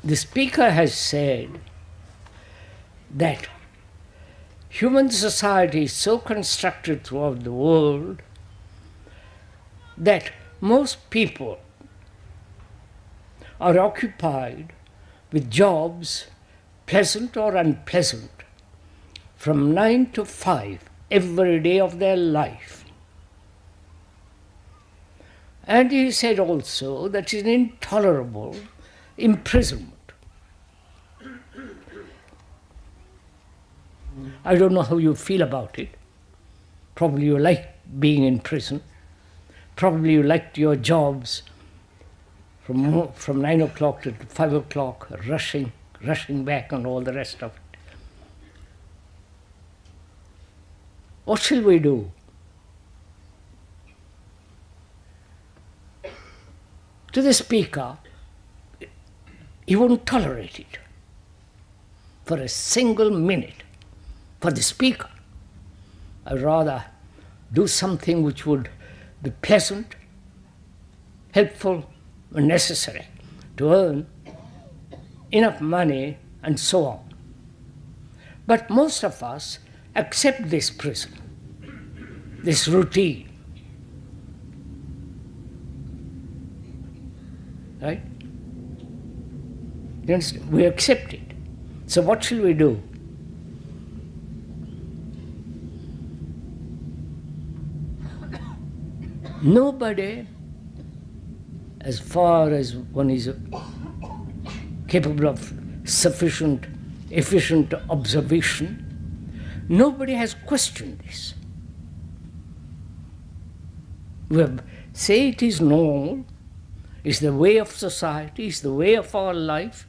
the speaker has said that human society is so constructed throughout the world that most people are occupied with jobs, pleasant or unpleasant, from 9 to 5 every day of their life. And he said also that it's an intolerable imprisonment. I don't know how you feel about it. Probably you like being in prison. Probably you liked your jobs from 9 o'clock to 5 o'clock, rushing back and all the rest of it. What shall we do? To the speaker, he won't tolerate it for a single minute. For the speaker, I'd rather do something which would be pleasant, helpful, and necessary to earn enough money and so on. But most of us accept this prison, this routine. Right? You understand? We accept it. So what shall we do? Nobody, as far as one is capable of sufficient, efficient observation, nobody has questioned this. We say it is normal, it's the way of society, it's the way of our life,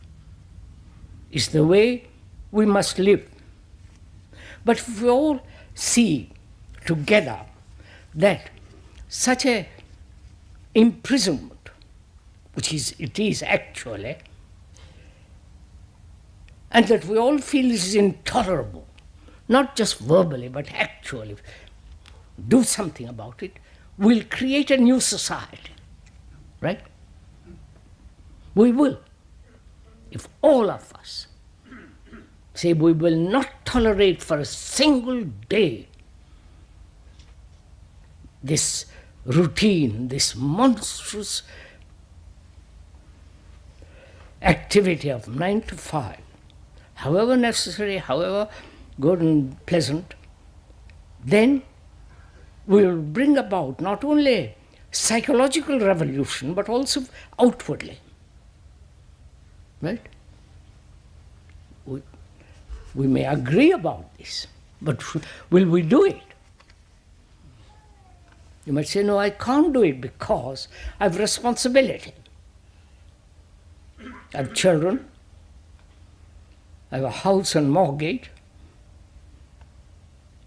it's the way we must live. But if we all see together that such a imprisonment, which it is actually, and that we all feel this is intolerable, not just verbally, but actually do something about it, we'll create a new society, right? We will. If all of us say we will not tolerate for a single day this routine, this monstrous activity of 9 to 5, however necessary, however good and pleasant, then we will bring about not only psychological revolution, but also outwardly. Right? We may agree about this, but will we do it? You might say, no, I can't do it because I have responsibility. I have children, I have a house and mortgage,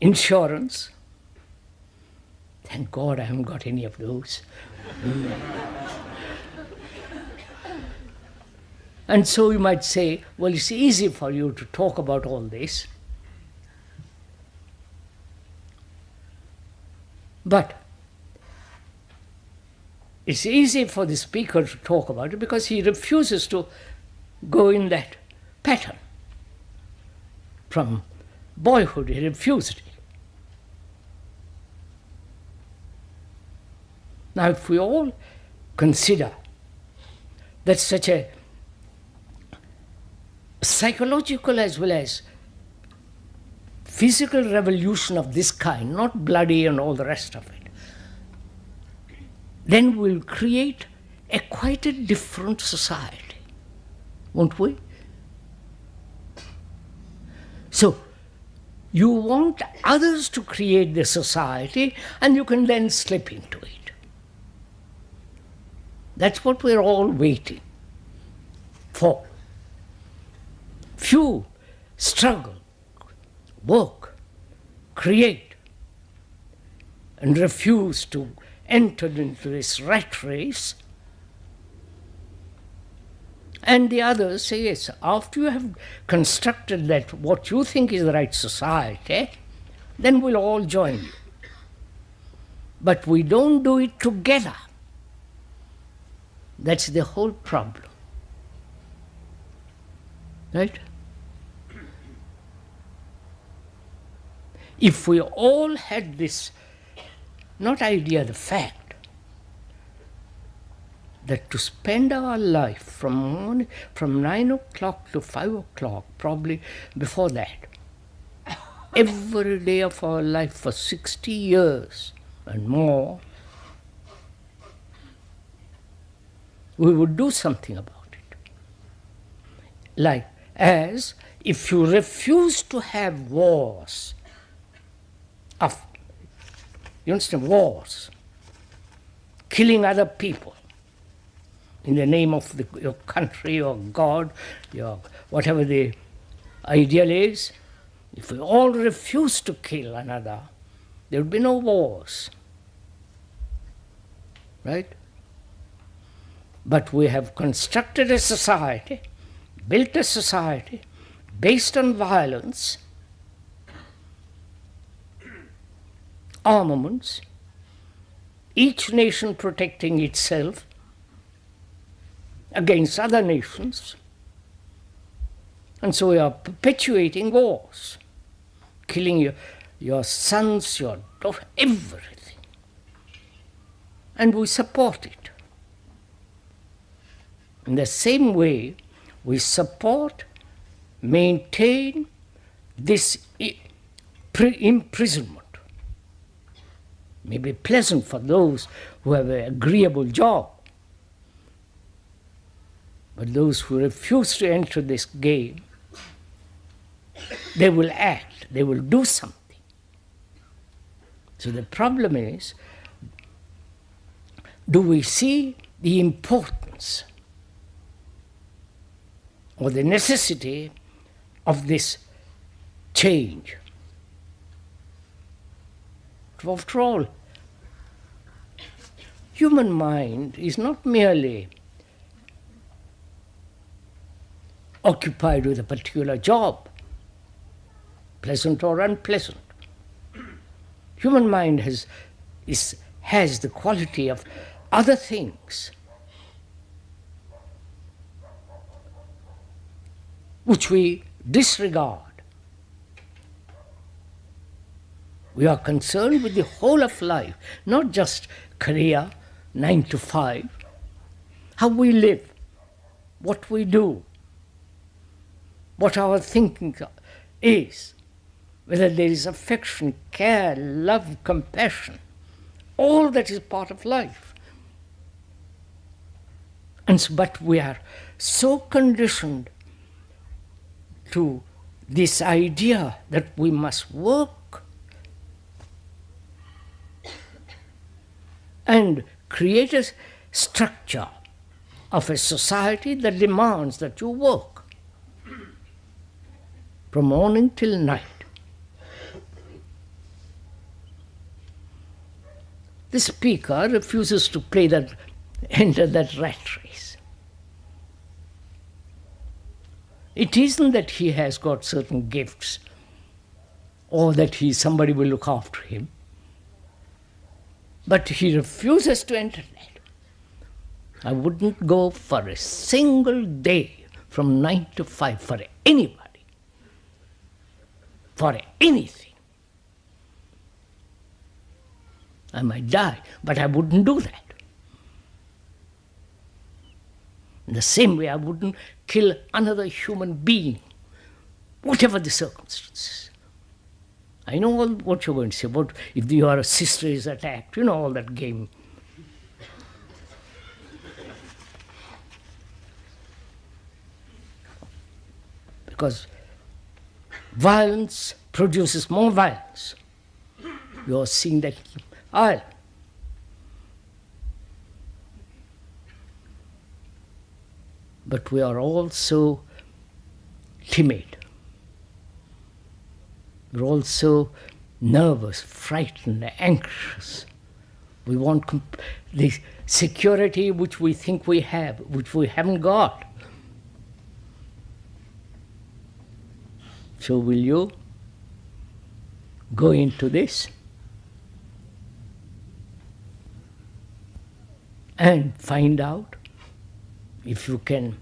insurance. Thank God I haven't got any of those. And so you might say, well, it's easy for you to talk about all this. But it's easy for the speaker to talk about it because he refuses to go in that pattern. From boyhood, he refused it. Now, if we all consider that such a psychological as well as physical revolution of this kind, not bloody and all the rest of it, then we'll create quite a different society, won't we? So, you want others to create the society and you can then slip into it. That's what we're all waiting for. Few struggle, work, create, and refuse to enter into this rat race. And the others say, yes, after you have constructed that what you think is the right society, then we'll all join you. But we don't do it together. That's the whole problem. Right? If we all had this, not idea, the fact, that to spend our life from 9 o'clock to 5 o'clock, probably before that, every day of our life for 60 years and more, we would do something about it. Like, as if you refuse to have wars, you understand, wars, killing other people in the name of your country or God, your whatever the ideal is. If we all refuse to kill another, there would be no wars. Right? But we have constructed a society, built a society based on violence, armaments, each nation protecting itself against other nations. And so we are perpetuating wars, killing your sons, your daughters, everything. And we support it. In the same way, we support, maintain this imprisonment. May be pleasant for those who have an agreeable job, but those who refuse to enter this game, they will act, they will do something. So the problem is, do we see the importance or the necessity of this change? After all, human mind is not merely occupied with a particular job, pleasant or unpleasant. Human mind has the quality of other things which we disregard. We are concerned with the whole of life, not just career, 9 to 5, how we live, what we do, what our thinking is, whether there is affection, care, love, compassion, all that is part of life. But we are so conditioned to this idea that we must work and create a structure of a society that demands that you work from morning till night. The speaker refuses to enter that rat race. It isn't that he has got certain gifts or that somebody will look after him, but he refuses to enter that. I wouldn't go for a single day from 9 to 5 for anybody, for anything. I might die, but I wouldn't do that. In the same way, I wouldn't kill another human being, whatever the circumstances. I know all what you're going to say about if your sister is attacked, you know all that game. Because violence produces more violence. You are seeing that aisle. But we are all so timid. We're all so nervous, frightened, anxious. We want the security which we think we have, which we haven't got. So will you go into this and find out if you can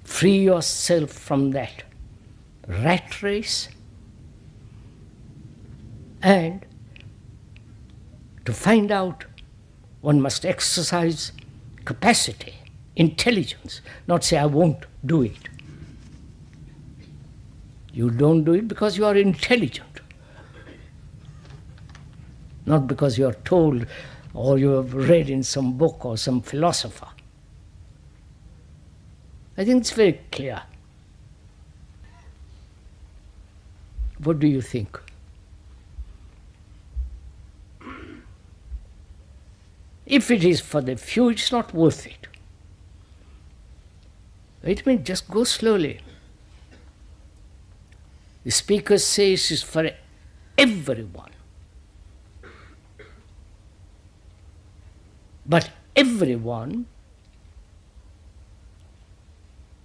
free yourself from that rat race and to find out, one must exercise capacity, intelligence, not say, I won't do it. You don't do it because you are intelligent, not because you are told or you have read in some book or some philosopher. I think it's very clear. What do you think? If it is for the few, it's not worth it. Wait a minute, just go slowly. The speaker says it's for everyone. But everyone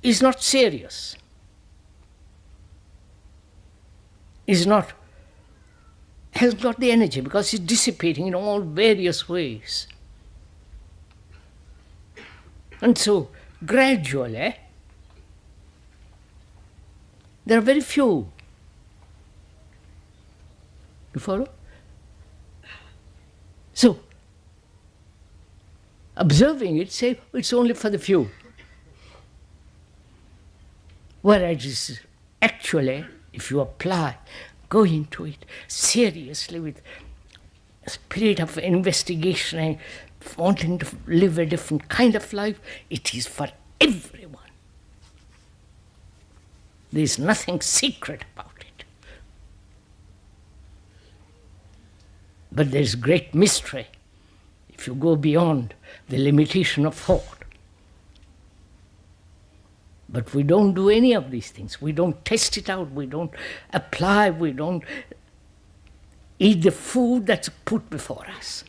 is not serious, has got the energy because it's dissipating in all various ways. And so, gradually, there are very few. You follow? So, observing it, say, it's only for the few. Whereas actually, if you apply, go into it seriously with a spirit of investigation and wanting to live a different kind of life, it is for everyone. There is nothing secret about it. But there is great mystery if you go beyond the limitation of thought. But we don't do any of these things. We don't test it out. We don't apply. We don't eat the food that's put before us.